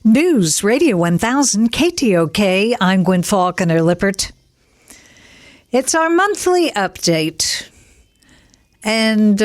News Radio 1000 KTOK. I'm Gwin Faulconer Lippert. It's our monthly update. And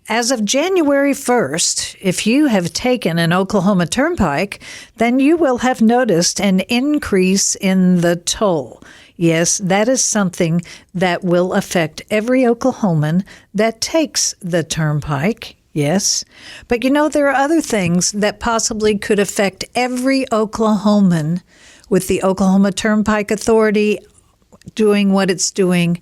as of January 1st, if you have taken an Oklahoma Turnpike, then you will have noticed an increase in the toll. Yes, that is something that will affect every Oklahoman that takes the Turnpike. Yes. But there are other things that possibly could affect every Oklahoman with the Oklahoma Turnpike Authority doing what it's doing,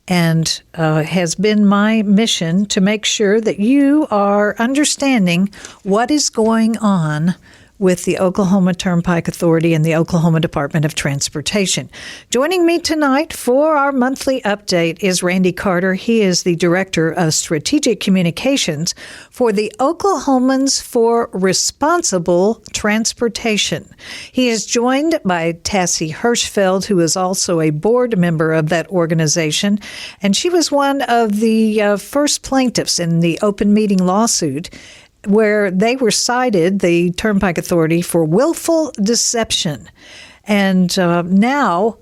and has been my mission to make sure that you are understanding what is going on with the Oklahoma Turnpike Authority and the Oklahoma Department of Transportation. Joining me tonight for our monthly update is Randy Carter. He is the Director of Strategic Communications for the Oklahomans for Responsible Transportation. He is joined by Tassie Hirschfeld, who is also a board member of that organization, and she was one of the first plaintiffs in the open meeting lawsuit where they were cited, the Turnpike Authority, for willful deception. And now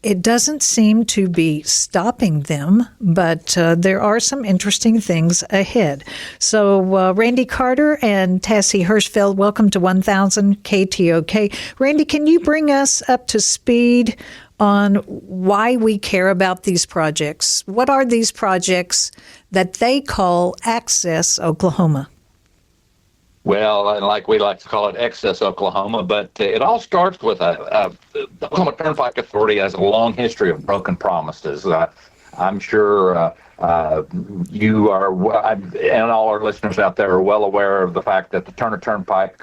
it doesn't seem to be stopping them, but there are some interesting things ahead. So Randy Carter and Tassie Hirschfeld, welcome to 1000 KTOK. Randy, can you bring us up to speed on why we care about these projects? What are these projects that they call Access Oklahoma? Well, and like we like to call it, Excess Oklahoma, but it all starts with the Oklahoma Turnpike Authority has a long history of broken promises. I'm sure you are, and all our listeners out there are well aware of the fact that the Turner Turnpike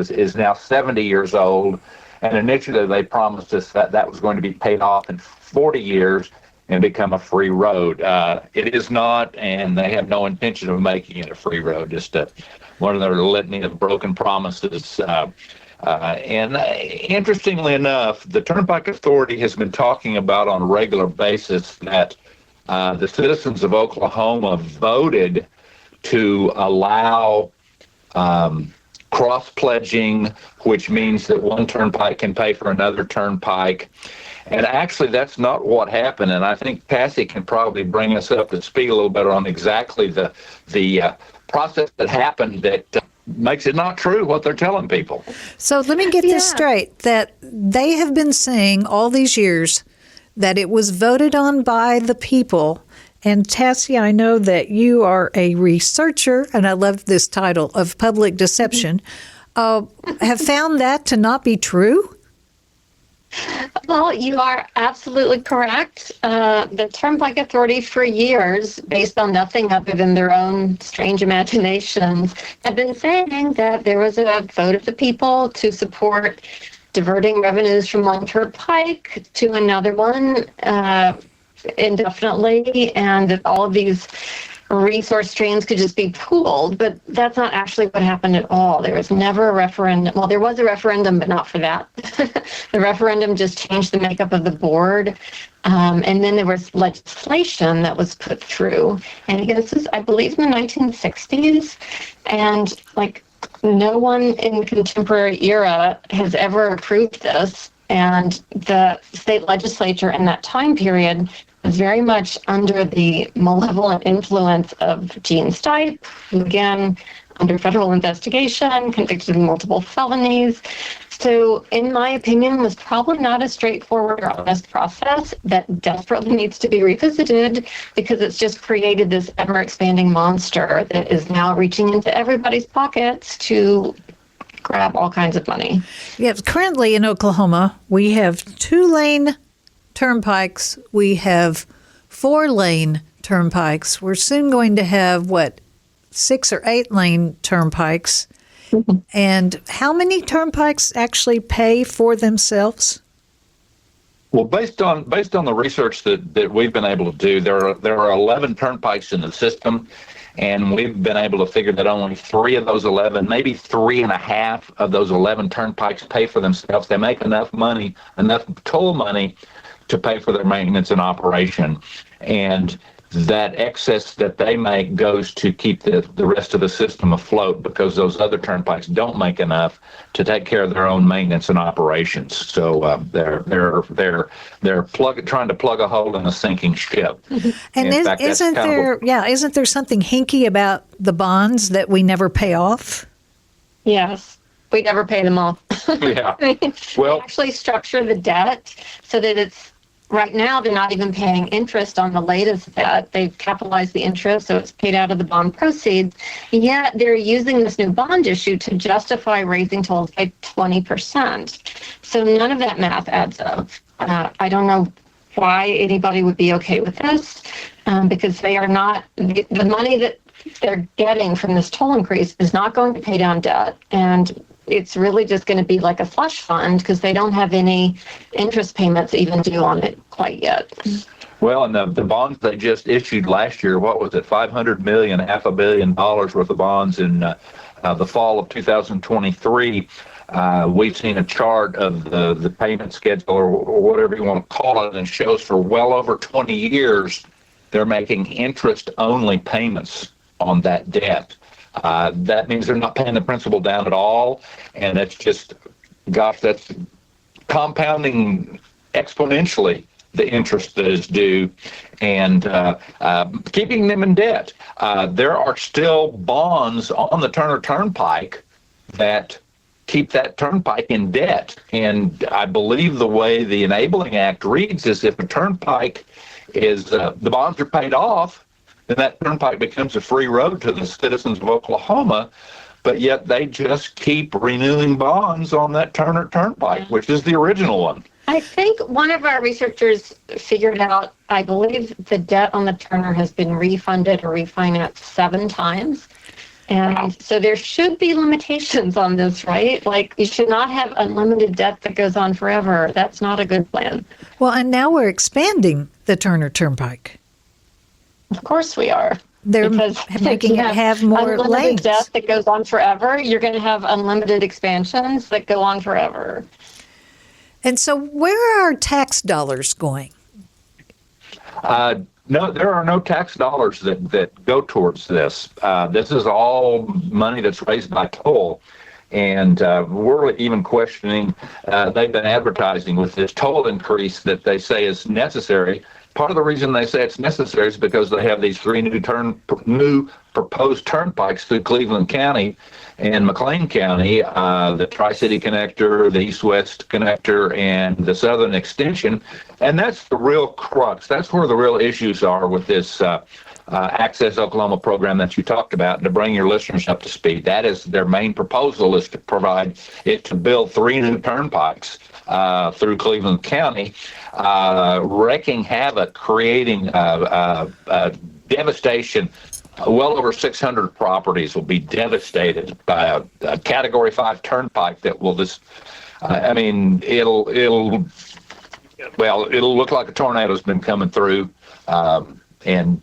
is now 70 years old, and initially they promised us that was going to be paid off in 40 years and become a free road. It is not, and they have no intention of making it a free road, just one of their litany of broken promises. And interestingly enough, the Turnpike Authority has been talking about on a regular basis that the citizens of Oklahoma voted to allow cross-pledging, which means that one turnpike can pay for another turnpike. And actually, that's not what happened. And I think Tassie can probably bring us up to speed a little better on exactly the process that happened that makes it not true what they're telling people. So let me get this straight, that they have been saying all these years that it was voted on by the people. And Tassie, I know that you are a researcher, and I love this title, of public deception, have found that to not be true? Well, you are absolutely correct. The Turnpike Authority for years, based on nothing other than their own strange imaginations, have been saying that there was a vote of the people to support diverting revenues from one turnpike to another one indefinitely, and that all of these resource streams could just be pooled, but that's not actually what happened at all. There was never a referendum. Well, there was a referendum, but not for that. The referendum just changed the makeup of the board. And then there was legislation that was put through. And again, this is, I believe, in the 1960s. And no one in the contemporary era has ever approved this. And the state legislature in that time period was very much under the malevolent influence of Gene Stitt, who again, under federal investigation, convicted of multiple felonies. So, in my opinion, was probably not a straightforward or honest process that desperately needs to be revisited, because it's just created this ever-expanding monster that is now reaching into everybody's pockets to grab all kinds of money. Yes, currently in Oklahoma, we have 2-lane turnpikes. We have 4-lane turnpikes. We're soon going to have, 6 or 8-lane turnpikes. Mm-hmm. And how many turnpikes actually pay for themselves? Well, based on the research that we've been able to do, there are 11 turnpikes in the system, and we've been able to figure that only 3 of those 11, maybe 3.5 of those 11 turnpikes pay for themselves. They make enough toll money, to pay for their maintenance and operation. And that excess that they make goes to keep the rest of the system afloat, because those other turnpikes don't make enough to take care of their own maintenance and operations. So they're trying to plug a hole in a sinking ship. And isn't there something hinky about the bonds that we never pay off? Yes, we never pay them off. Yeah. They Well, actually structure the debt so that it's, right now they're not even paying interest on the latest debt. They've capitalized the interest, so it's paid out of the bond proceeds. Yet they're using this new bond issue to justify raising tolls by 20%. So none of that math adds up. I don't know why anybody would be okay with this, because they are not, the money that they're getting from this toll increase is not going to pay down debt, and it's really just going to be like a slush fund because they don't have any interest payments even due on it quite yet. well, and the bonds they just issued last year, what was it, $500 million, $500 million worth of bonds in the fall of 2023. We've seen a chart of the payment schedule or whatever you want to call it, and it shows for well over 20 years they're making interest-only payments on that debt. That means they're not paying the principal down at all, and that's just, gosh, that's compounding exponentially the interest that is due, and keeping them in debt. There are still bonds on the Turner Turnpike that keep that turnpike in debt, and I believe the way the Enabling Act reads is if a turnpike is, the bonds are paid off, then that turnpike becomes a free road to the citizens of Oklahoma, but yet they just keep renewing bonds on that Turner Turnpike, which is the original one. I think one of our researchers figured out, I believe the debt on the Turner has been refunded or refinanced 7 times. And so there should be limitations on this, right? Like, you should not have unlimited debt that goes on forever. That's not a good plan. Well, and now we're expanding the Turner Turnpike. Of course we are. They're Because making you it have more unlimited lanes. debt that goes on forever. You're going to have unlimited expansions that go on forever. And so where are our tax dollars going? No, there are no tax dollars that go towards this. This is all money that's raised by toll. And we're even questioning, they've been advertising with this toll increase that they say is necessary. Part of the reason they say it's necessary is because they have these 3 new proposed turnpikes through Cleveland County and McLean County, the Tri-City Connector, the East-West Connector, and the Southern Extension. And that's the real crux. That's where the real issues are with this Access Oklahoma program that you talked about. To bring your listeners up to speed, that is their main proposal, is to build 3 new turnpikes through Cleveland County, wreaking havoc, creating devastation. Well over 600 properties will be devastated by a Category 5 turnpike that will just, it'll look like a tornado's been coming through and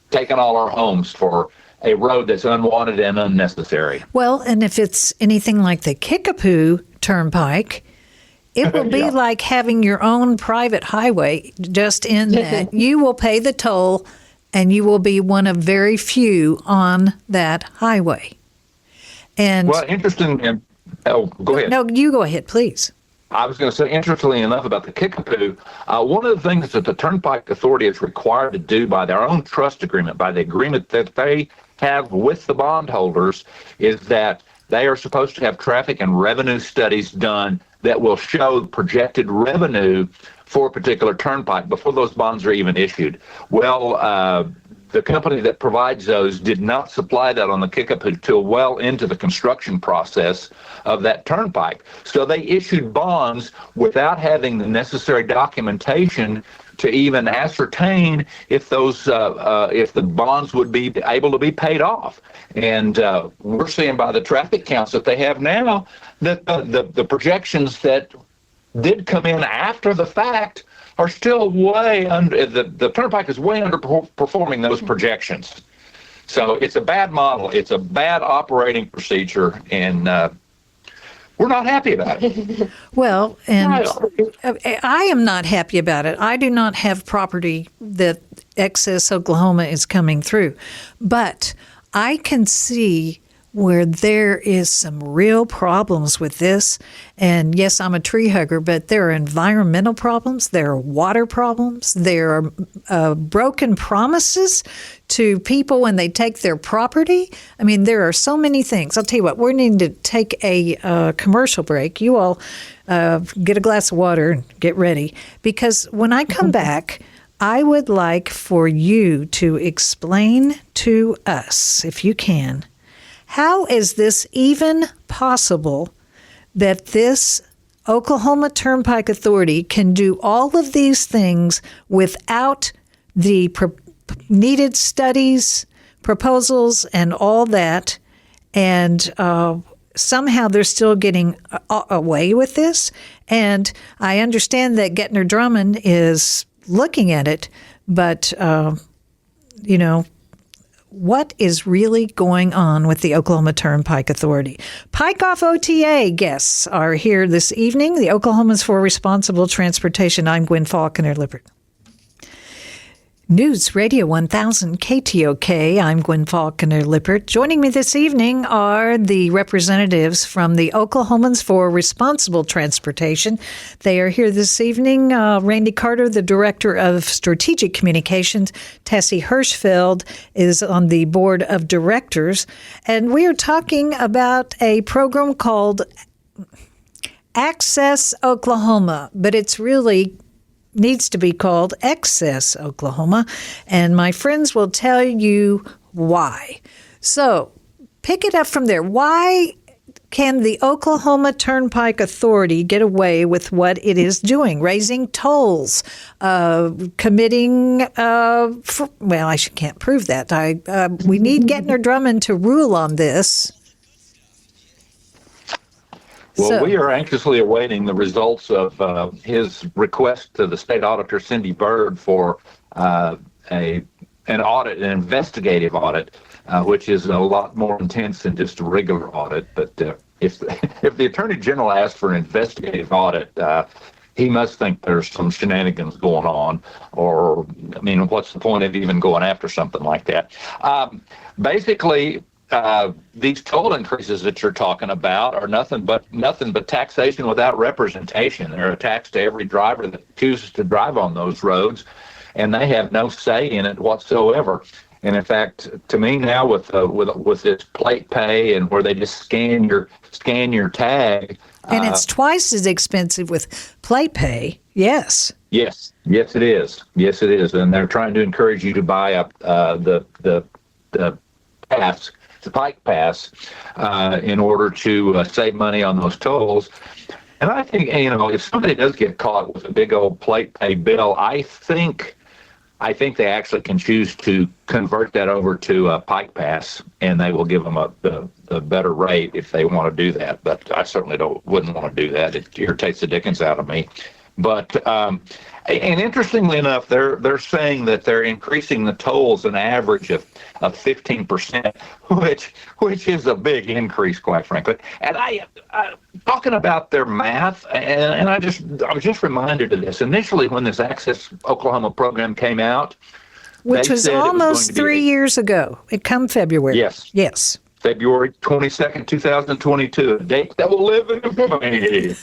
taking all our homes for a road that's unwanted and unnecessary. Well, and if it's anything like the Kickapoo Turnpike, it will be like having your own private highway, just in that you will pay the toll and you will be one of very few on that highway. And well, interesting. Go ahead. No, you go ahead, please. I was going to say, interestingly enough, about the Kickapoo, one of the things that the Turnpike Authority is required to do by their own trust agreement, by the agreement that they have with the bondholders, is that they are supposed to have traffic and revenue studies done that will show projected revenue for a particular turnpike before those bonds are even issued. Well, the company that provides those did not supply that on the Kickapoo till well into the construction process of that turnpike. So they issued bonds without having the necessary documentation to even ascertain if those if the bonds would be able to be paid off. And we're seeing by the traffic counts that they have now that the projections that did come in after the fact are still way under, the turnpike is way underperforming those projections. So it's a bad model. It's a bad operating procedure, and we're not happy about it. Well, and I am not happy about it. I do not have property that excess Oklahoma is coming through. But I can see where there is some real problems with this. And yes, I'm a tree hugger, but there are environmental problems, there are water problems, there are broken promises to people when they take their property. I mean, there are so many things. I'll tell you what, we're needing to take a commercial break. You all get a glass of water and get ready, because when I come back, I would like for you to explain to us, if you can, how is this even possible that this Oklahoma Turnpike Authority can do all of these things without the needed studies, proposals, and all that, and somehow they're still getting away with this? And I understand that Gettner Drummond is looking at it, but, what is really going on with the Oklahoma Turnpike Authority? Pike Off OTA guests are here this evening, the Oklahomans for Responsible Transportation. I'm Gwin Faulconer Lippert. NewsRadio 1000 KTOK. I'm Gwin Faulconer Lippert. Joining me this evening are the representatives from the Oklahomans for Responsible Transportation. They are here this evening. Randy Carter, the Director of Strategic Communications. Tassie Hirschfeld is on the Board of Directors. And we are talking about a program called Access Oklahoma, but it's really needs to be called Excess Oklahoma, and my friends will tell you why. So pick it up from there. Why can the Oklahoma Turnpike Authority get away with what it is doing? Raising tolls, committing, I can't prove that. We need Gettner Drummond to rule on this. Well, we are anxiously awaiting the results of his request to the state auditor, Cindy Byrd, for an audit, an investigative audit, which is a lot more intense than just a regular audit. But if the Attorney General asks for an investigative audit, he must think there's some shenanigans going on, or, I mean, what's the point of even going after something like that? Basically, these toll increases that you're talking about are nothing but taxation without representation. They're a tax to every driver that chooses to drive on those roads, and they have no say in it whatsoever. And in fact, to me now, with this plate pay and where they just scan your tag, and it's twice as expensive with plate pay. Yes. Yes, it is. Yes, it is. And they're trying to encourage you to buy up the pass. The Pike Pass, in order to save money on those tolls. And I think, if somebody does get caught with a big old plate pay bill, I think they actually can choose to convert that over to a Pike Pass, and they will give them the better rate if they want to do that. But I certainly wouldn't want to do that. It irritates the dickens out of me. But and interestingly enough, they're saying that they're increasing the tolls an average of 15%, which is a big increase, quite frankly. And I talking about their math, and I was just reminded of this. Initially, when this Access Oklahoma program came out, which was almost 3 years ago, it come February. Yes. February 22nd, 2022, a date that will live in infamy,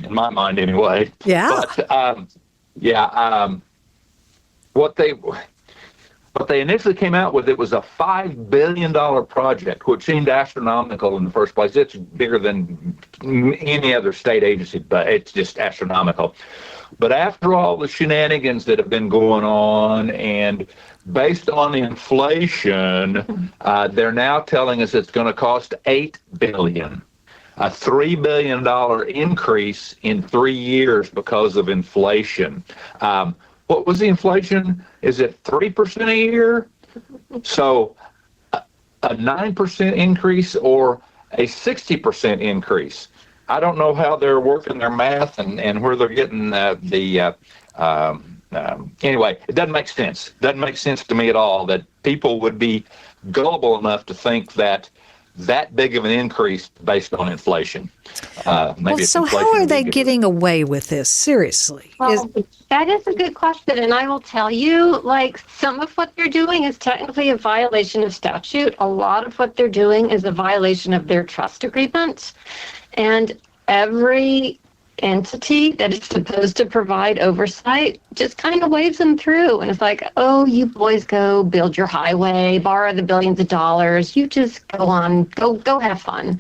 in my mind anyway. Yeah. But, what they initially came out with, it was a $5 billion project, which seemed astronomical in the first place. It's bigger than any other state agency, but it's just astronomical. But after all the shenanigans that have been going on, and based on inflation, they're now telling us it's going to cost $8 billion, a $3 billion increase in 3 years because of inflation. What was the inflation? Is it 3% a year? So a 9% increase or a 60% increase? I don't know how they're working their math and where they're getting anyway, it doesn't make sense. It doesn't make sense to me at all that people would be gullible enough to think that that big of an increase based on inflation. Maybe so how are they getting away with this? Seriously. Well, that is a good question. And I will tell you, like, some of what they're doing is technically a violation of statute. A lot of what they're doing is a violation of their trust agreement. And every entity that is supposed to provide oversight just kind of waves them through, and it's like, oh, you boys go build your highway, borrow the billions of dollars, you just go on, go have fun.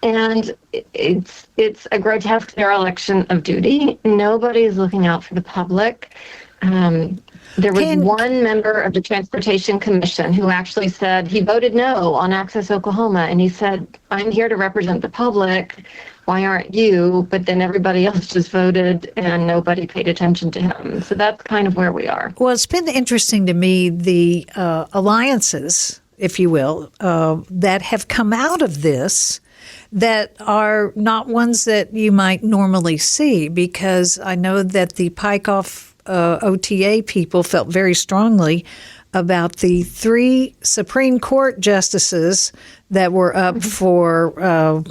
And it's a grotesque dereliction of duty. Nobody's looking out for the public. There was one member of the Transportation Commission who actually said he voted no on Access Oklahoma, and he said, I'm here to represent the public. Why aren't you? But then everybody else just voted and nobody paid attention to him. So that's kind of where we are. Well, it's been interesting to me, the alliances, if you will, that have come out of this that are not ones that you might normally see, because I know that the Pike OTA people felt very strongly about the 3 Supreme Court justices that were up for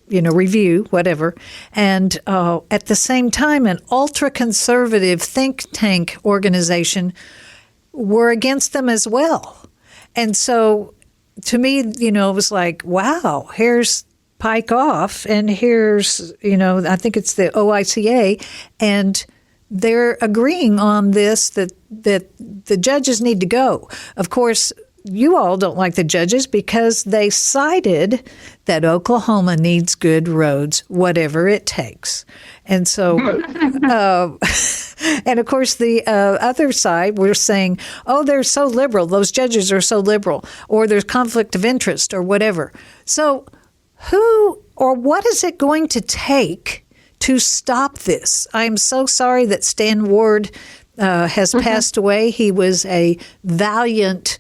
review, whatever. And at the same time, an ultra-conservative think tank organization were against them as well. And so to me, it was like, wow, here's Pike off, and here's, I think it's the OICA, and they're agreeing on this, that the judges need to go. Of course, you all don't like the judges because they cited that Oklahoma needs good roads, whatever it takes. And so, and of course, the other side, we're saying, oh, they're so liberal. Those judges are so liberal, or there's conflict of interest or whatever. So who or what is it going to take to stop this? I'm so sorry that Stan Ward has passed away. He was a valiant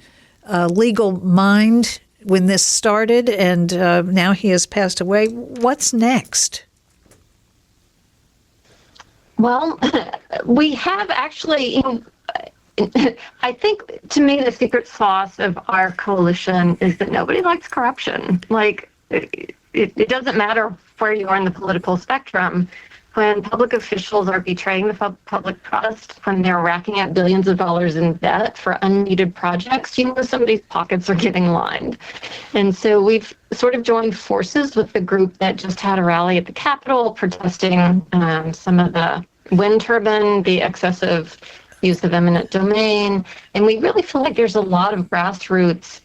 legal mind when this started, and now he has passed away. What's next? Well, we have actually, I think, to me, the secret sauce of our coalition is that nobody likes corruption. Like, it doesn't matter where you are in the political spectrum. When public officials are betraying the public trust, when they're racking up billions of dollars in debt for unneeded projects, somebody's pockets are getting lined. And so we've sort of joined forces with the group that just had a rally at the Capitol protesting some of the wind turbine, the excessive use of eminent domain. And we really feel like there's a lot of grassroots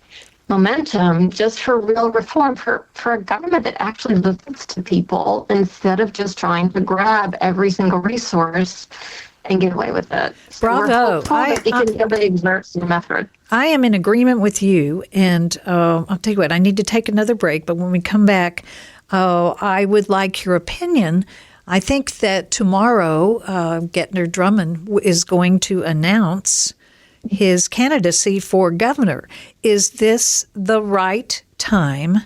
momentum just for real reform, for a government that actually listens to people instead of just trying to grab every single resource and get away with it. So Bravo. We can really exert some effort. I am in agreement with you, and I'll tell you what, I need to take another break, but when we come back, I would like your opinion. I think that tomorrow, Gettner Drummond is going to announce his candidacy for governor. Is this the right time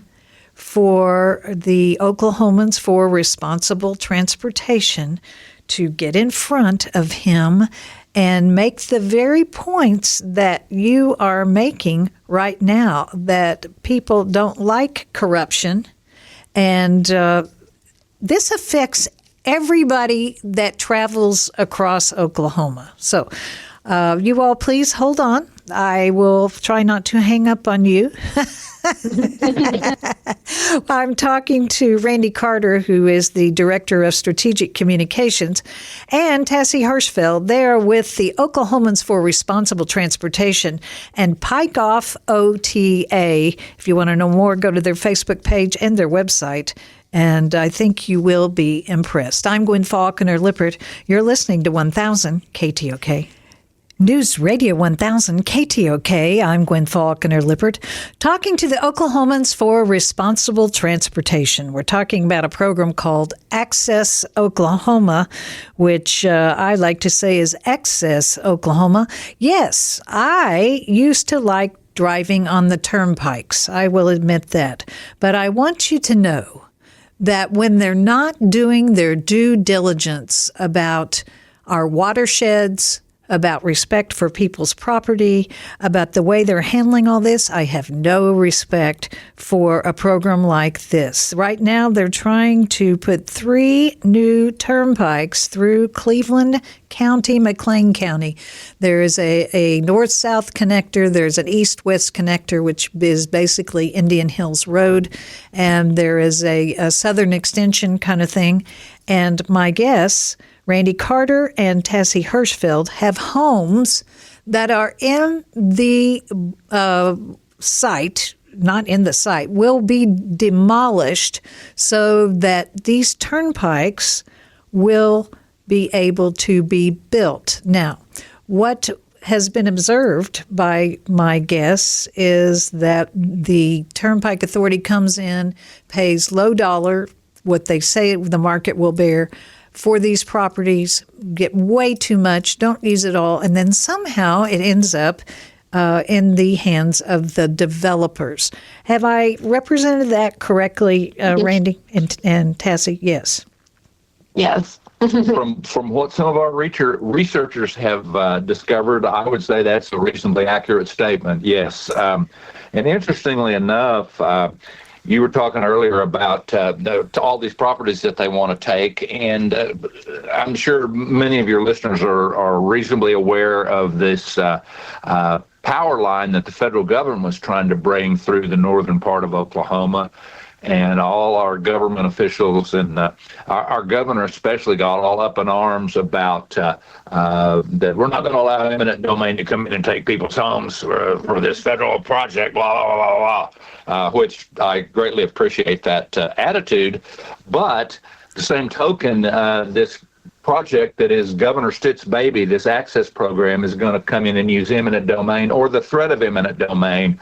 for the Oklahomans for Responsible Transportation to get in front of him and make the very points that you are making right now, that people don't like corruption, and this affects everybody that travels across Oklahoma? So you all please hold on. I will try not to hang up on you. I'm talking to Randy Carter, who is the Director of Strategic Communications, and Tassie Hirschfeld. They are with the Oklahomans for Responsible Transportation and Pike OTA. If you want to know more, go to their Facebook page and their website, and I think you will be impressed. I'm Gwin Faulconer Lippert. You're listening to 1000 KTOK. News Radio 1000 KTOK. I'm Gwin Faulconer Lippert, talking to the Oklahomans for Responsible Transportation. We're talking about a program called Access Oklahoma, which I like to say is Excess Oklahoma. Yes, I used to like driving on the turnpikes. I will admit that. But I want you to know that when they're not doing their due diligence about our watersheds, about respect for people's property, about the way they're handling all this. I have no respect for a program like this. Right now, they're trying to put 3 new turnpikes through Cleveland County, McLean County. There is a north-south connector. There's an east-west connector, which is basically Indian Hills Road. And there is a southern extension kind of thing. And my guess, Randy Carter and Tassie Hirschfeld, have homes that are in the site, not in the site, will be demolished so that these turnpikes will be able to be built. Now, what has been observed by my guess is that the Turnpike Authority comes in, pays low dollar, what they say the market will bear for these properties, get way too much, don't use it all, and then somehow it ends up in the hands of the developers. Have I represented that correctly, Randy and Tassie? Yes. Yes. From what some of our researchers have discovered, I would say that's a reasonably accurate statement, yes. And interestingly enough, you were talking earlier about all these properties that they want to take, and I'm sure many of your listeners are reasonably aware of this power line that the federal government was trying to bring through the northern part of Oklahoma. And all our government officials and our governor especially got all up in arms about that we're not going to allow eminent domain to come in and take people's homes for this federal project, blah, blah, blah, blah, which I greatly appreciate that attitude. But the same token, this project that is Governor Stitt's baby, this access program, is going to come in and use eminent domain or the threat of eminent domain,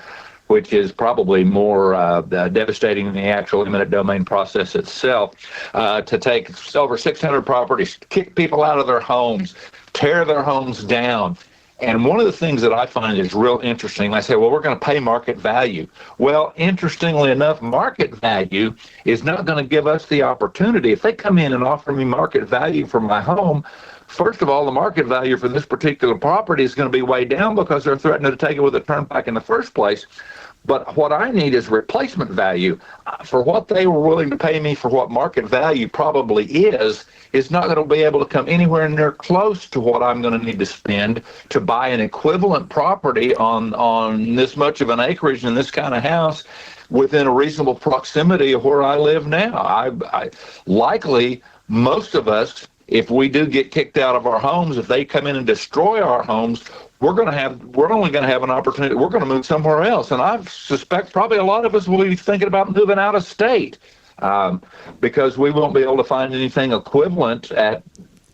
which is probably more devastating than the actual eminent domain process itself, to take over 600 properties, kick people out of their homes, tear their homes down. And one of the things that I find is real interesting, I say, well, we're going to pay market value. Well, interestingly enough, market value is not going to give us the opportunity. If they come in and offer me market value for my home, first of all, the market value for this particular property is going to be way down because they're threatening to take it with a turnpike in the first place. But what I need is replacement value. For what they were willing to pay me for what market value probably is not going to be able to come anywhere near close to what I'm going to need to spend to buy an equivalent property on this much of an acreage in this kind of house within a reasonable proximity of where I live now. I likely, most of us, if we do get kicked out of our homes, if they come in and destroy our homes, we're only going to have an opportunity. We're going to move somewhere else. And I suspect probably a lot of us will be thinking about moving out of state because we won't be able to find anything equivalent at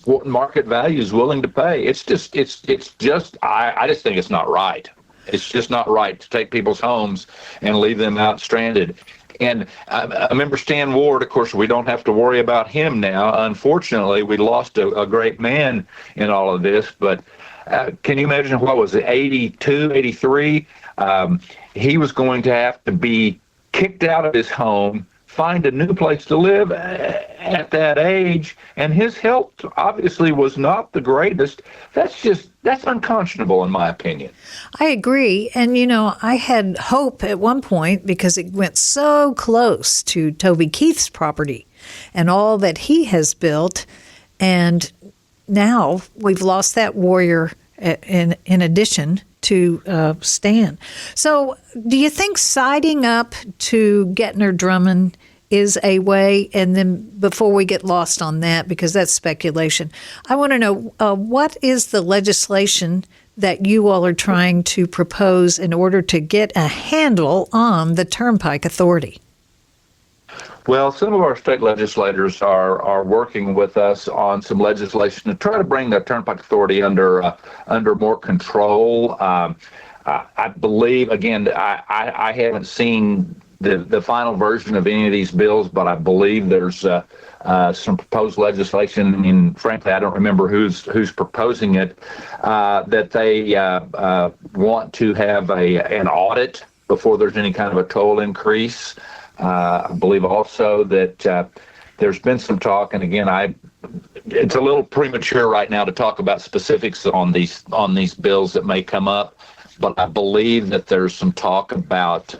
what market value is willing to pay. I just think it's not right. It's just not right to take people's homes and leave them out stranded. And I remember Stan Ward, of course, we don't have to worry about him now. Unfortunately, we lost a great man in all of this, but can you imagine what was it, 82, 83? He was going to have to be kicked out of his home, find a new place to live at that age, and his health obviously was not the greatest. That's unconscionable in my opinion. I agree. And, I had hope at one point because it went so close to Toby Keith's property and all that he has built. And now we've lost that warrior in addition to Stan. So do you think siding up to Gettner Drummond is a way? And then before we get lost on that, because that's speculation, I want to know what is the legislation that you all are trying to propose in order to get a handle on the Turnpike Authority? Well, some of our state legislators are working with us on some legislation to try to bring the Turnpike Authority under more control. I believe, again, I haven't seen the final version of any of these bills, but I believe there's some proposed legislation, and frankly, I don't remember who's proposing it, that they want to have an audit before there's any kind of a toll increase. I believe also that there's been some talk, and again, it's a little premature right now to talk about specifics on these bills that may come up, but I believe that there's some talk about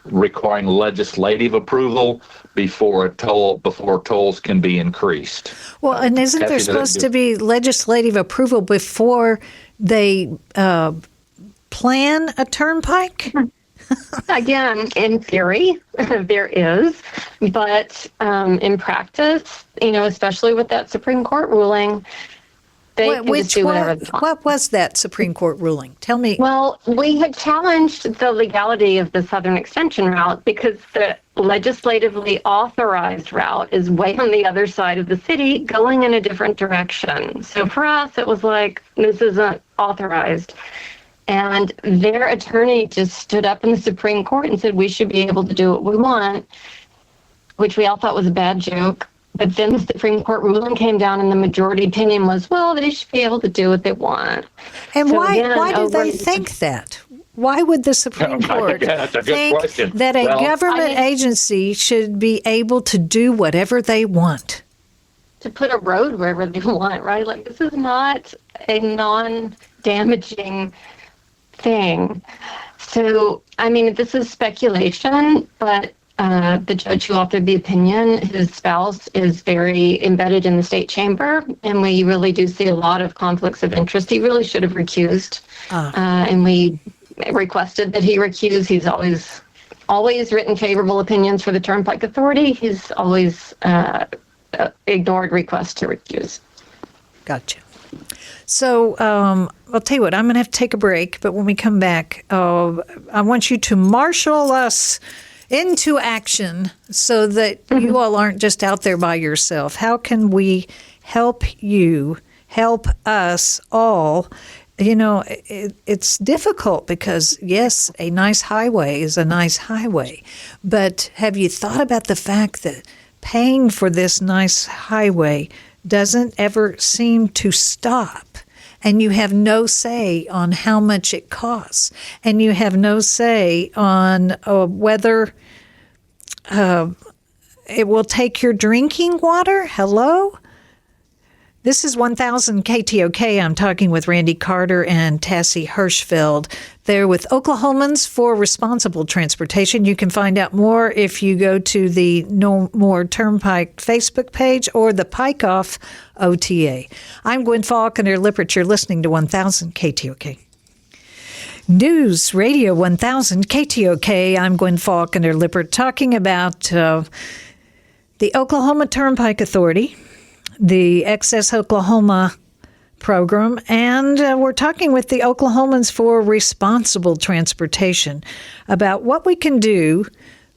requiring legislative approval before tolls can be increased. Well, and isn't there supposed to be legislative approval before they plan a turnpike? Again, in theory, there is, but in practice, especially with that Supreme Court ruling, they can just do whatever they want. What was that Supreme Court ruling? Tell me. Well, we had challenged the legality of the Southern Extension route because the legislatively authorized route is way on the other side of the city going in a different direction. So for us, it was like, this isn't authorized. And their attorney just stood up in the Supreme Court and said we should be able to do what we want, which we all thought was a bad joke. But then the Supreme Court ruling came down and the majority opinion was, well, they should be able to do what they want. And so why do they think that? Why would the Supreme Court think that a government agency should be able to do whatever they want? To put a road wherever they want, right? Like, this is not a non-damaging thing. So, this is speculation, but the judge who authored the opinion, his spouse is very embedded in the state chamber, and we really do see a lot of conflicts of interest. He really should have recused, and we requested that he recuse. He's always written favorable opinions for the Turnpike Authority. He's always ignored requests to recuse. Gotcha. So I'll tell you what, I'm going to have to take a break, but when we come back, I want you to marshal us into action so that you all aren't just out there by yourself. How can we help you, help us all? It's difficult because, yes, a nice highway is a nice highway, but have you thought about the fact that paying for this nice highway doesn't ever seem to stop? And you have no say on how much it costs. And you have no say on whether it will take your drinking water. Hello? This is 1000 KTOK. I'm talking with Randy Carter and Tassie Hirschfeld. They're with Oklahomans for Responsible Transportation. You can find out more if you go to the No More Turnpike Facebook page or the Pike Off OTA. I'm Gwin Faulconer Lippert. You're listening to 1000 KTOK. News Radio 1000 KTOK. I'm Gwin Faulconer Lippert talking about the Oklahoma Turnpike Authority, the Access Oklahoma program, and we're talking with the Oklahomans for Responsible Transportation about what we can do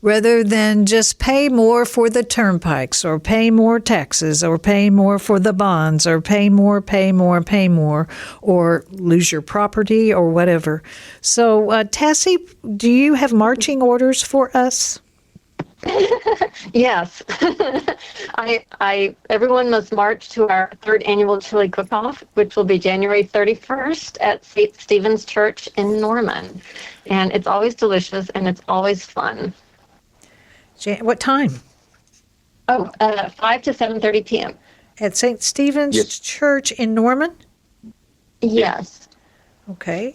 rather than just pay more for the turnpikes or pay more taxes or pay more for the bonds or pay more, or lose your property or whatever. So, Tassie, do you have marching orders for us? Yes. Everyone must march to our third annual chili cook-off, which will be January 31st at St. Stephen's Church in Norman. And it's always delicious and it's always fun. What time? 5 to 7:30 p.m. At St. Stephen's Church in Norman? Yes. Okay.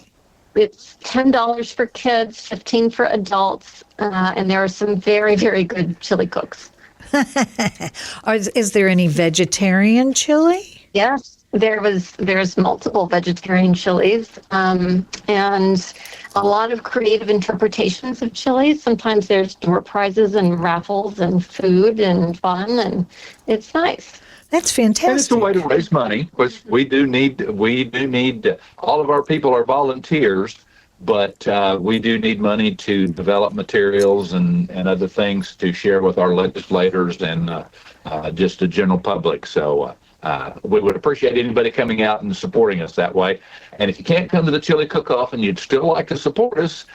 It's $10 for kids, $15 for adults, and there are some very, very good chili cooks. Is there any vegetarian chili? Yes, there's multiple vegetarian chilies, and a lot of creative interpretations of chilies. Sometimes there's door prizes and raffles and food and fun, and it's nice. That's fantastic. And it's a way to raise money, which we do need. All of our people are volunteers, but we do need money to develop materials and other things to share with our legislators and just the general public. So we would appreciate anybody coming out and supporting us that way. And if you can't come to the chili cook-off and you'd still like to support us,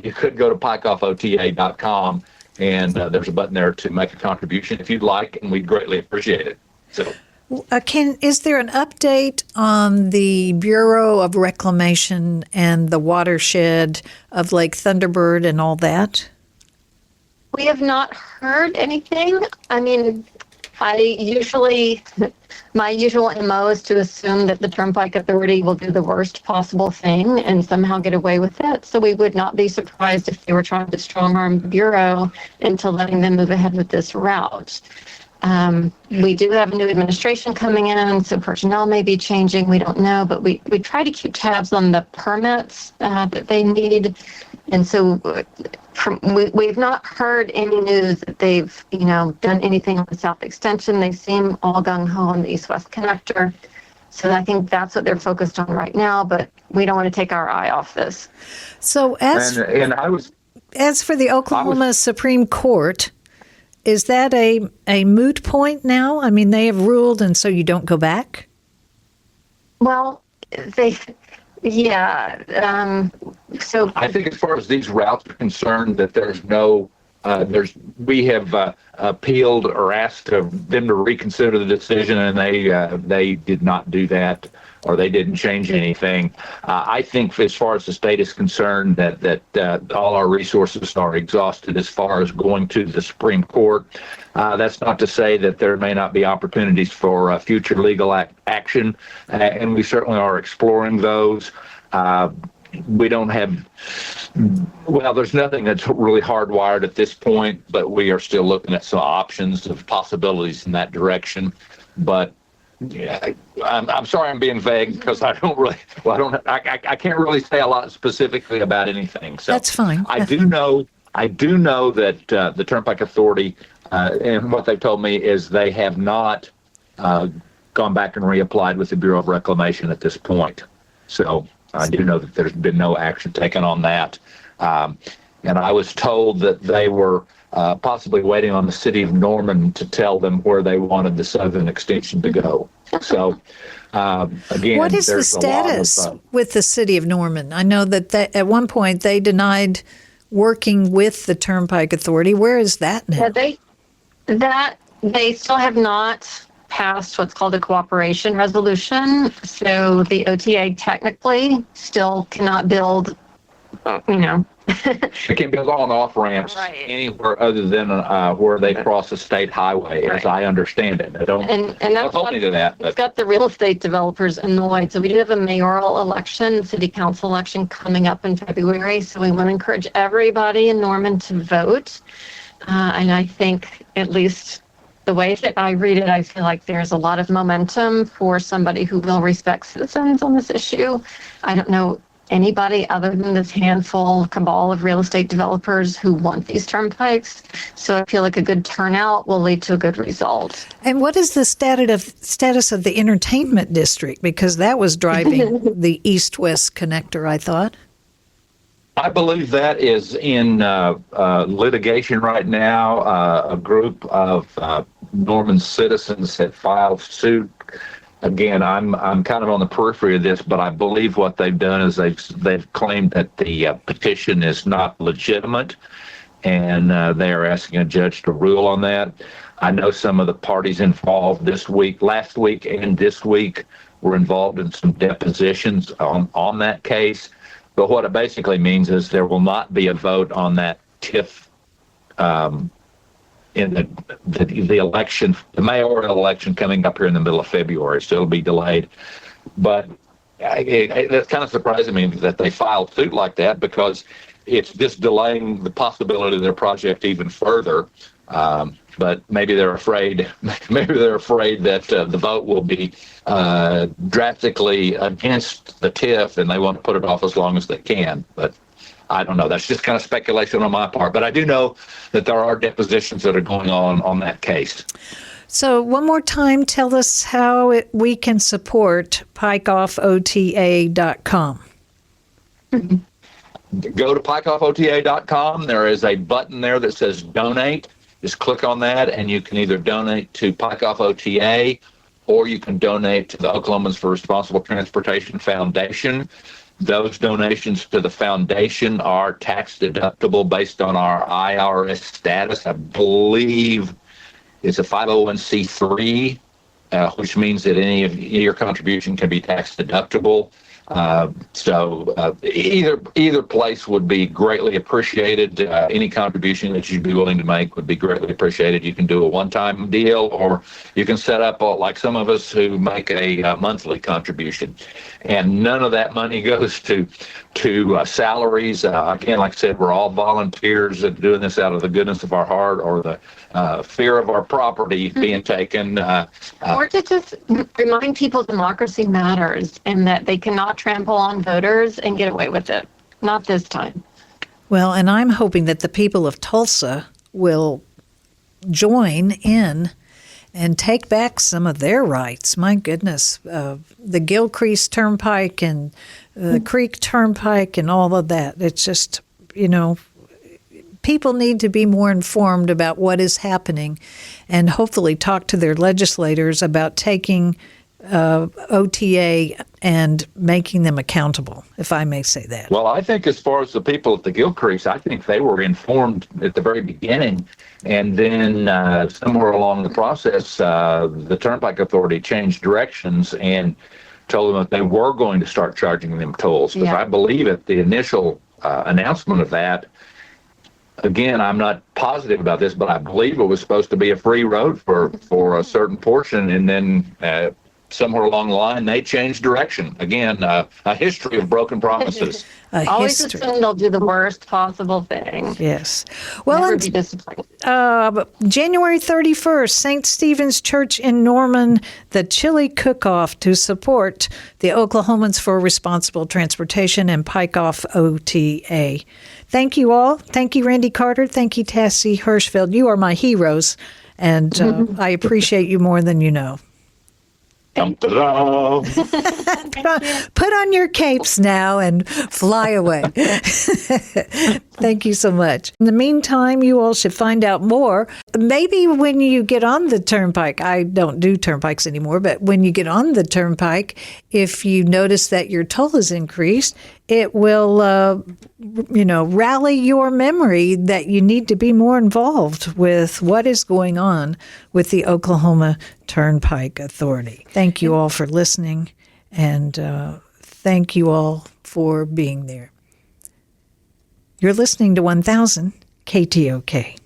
you could go to pikeoffota.com, and there's a button there to make a contribution if you'd like, and we'd greatly appreciate it. So, is there an update on the Bureau of Reclamation and the watershed of Lake Thunderbird and all that? We have not heard anything. I mean, My usual MO is to assume that the Turnpike Authority will do the worst possible thing and somehow get away with it. So we would not be surprised if they were trying to strong arm the Bureau into letting them move ahead with this route. We do have a new administration coming in, so personnel may be changing. We don't know, but we try to keep tabs on the permits that they need. And so we've not heard any news that they've, done anything on the South Extension. They seem all gung-ho on the East-West Connector. So I think that's what they're focused on right now, but we don't want to take our eye off this. So as for the Oklahoma Supreme Court, is that a moot point now? I mean, they have ruled, and so you don't go back? Well, so I think as far as these routes are concerned, that there's no, we have appealed or asked them to reconsider the decision, and they did not do that, or they didn't change anything. I think as far as the state is concerned, that all our resources are exhausted as far as going to the Supreme Court. That's not to say that there may not be opportunities for future legal action, and we certainly are exploring those. We don't have, there's nothing that's really hardwired at this point, but we are still looking at some options of possibilities in that direction. But yeah, I'm sorry I'm being vague because I can't really say a lot specifically about anything. So that's fine. I do know that the Turnpike Authority, and what they've told me is they have not gone back and reapplied with the Bureau of Reclamation at this point. So I do know that there's been no action taken on that. And I was told that they were possibly waiting on the city of Norman to tell them where they wanted the southern extension to go. So, again, what is the status with the city of Norman? I know that at one point they denied working with the Turnpike Authority. Where is that now? They still have not passed what's called a cooperation resolution. So the OTA technically still cannot build, They can't build on off ramps anywhere other than where they cross a state highway, as I understand it. I don't hold me to that. It's got the real estate developers annoyed. So we do have a mayoral election, city council election coming up in February. So we want to encourage everybody in Norman to vote. And I think, at least the way that I read it, I feel like there's a lot of momentum for somebody who will respect citizens on this issue. I don't know anybody other than this handful cabal of real estate developers who want these turnpikes. So I feel like a good turnout will lead to a good result. And what is the status of the entertainment district? Because that was driving the east-west connector, I thought. I believe that is in litigation right now. A group of Norman citizens have filed suit. Again, I'm kind of on the periphery of this, but I believe what they've done is they've claimed that the petition is not legitimate, and they are asking a judge to rule on that. I know some of the parties involved last week and this week, were involved in some depositions on that case. But what it basically means is there will not be a vote on that TIF in the election, the mayoral election coming up here in the middle of February, so it'll be delayed. But that's kind of surprising me that they filed suit like that, because it's just delaying the possibility of their project even further. But maybe they're afraid. Maybe they're afraid that the vote will be drastically against the TIF, and they want to put it off as long as they can. But I don't know. That's just kind of speculation on my part. But I do know that there are depositions that are going on that case. So one more time, tell us how we can support pikeoffota.com. Go to pikeoffota.com. There is a button there that says donate. Just click on that, and you can either donate to Pike Off OTA, or you can donate to the Oklahomans for Responsible Transportation Foundation. Those donations to the foundation are tax deductible based on our IRS status. I believe it's a 501c3, which means that any of your contribution can be tax deductible. So either place would be greatly appreciated. Any contribution that you'd be willing to make would be greatly appreciated. You can do a one-time deal, or you can set up like some of us who make a monthly contribution, and none of that money goes to salaries. Again, like I said, we're all volunteers doing this out of the goodness of our heart or the fear of our property being taken. Or to just remind people democracy matters and that they cannot trample on voters and get away with it. Not this time. Well, and I'm hoping that the people of Tulsa will join in and take back some of their rights. My goodness, the Gilcrease Turnpike and the Creek Turnpike and all of that. It's just, people need to be more informed about what is happening and hopefully talk to their legislators about taking OTA and making them accountable, if I may say that. Well, I think as far as the people at the Gilcrease, I think they were informed at the very beginning. And then somewhere along the process, the Turnpike Authority changed directions and told them that they were going to start charging them tolls. Because I believe at the initial announcement of that, again, I'm not positive about this, but I believe it was supposed to be a free road for a certain portion. And then somewhere along the line, they changed direction. Again, a history of broken promises. Always assume they'll do the worst possible thing. Yes. Well, never be disappointed. January 31st, St. Stephen's Church in Norman, the chili cook-off to support the Oklahomans for Responsible Transportation and Pike Off OTA. Thank you all. Thank you, Randy Carter. Thank you, Tassie Hirschfeld. You are my heroes, and I appreciate you more than you know. Put on your capes now and fly away. Thank you so much. In the meantime, you all should find out more. Maybe when you get on the Turnpike, I don't do turnpikes anymore, but when you get on the Turnpike, if you notice that your toll is increased, it will, rally your memory that you need to be more involved with what is going on with the Oklahoma Turnpike Authority. Thank you all for listening, and thank you all for being there. You're listening to 1000 KTOK.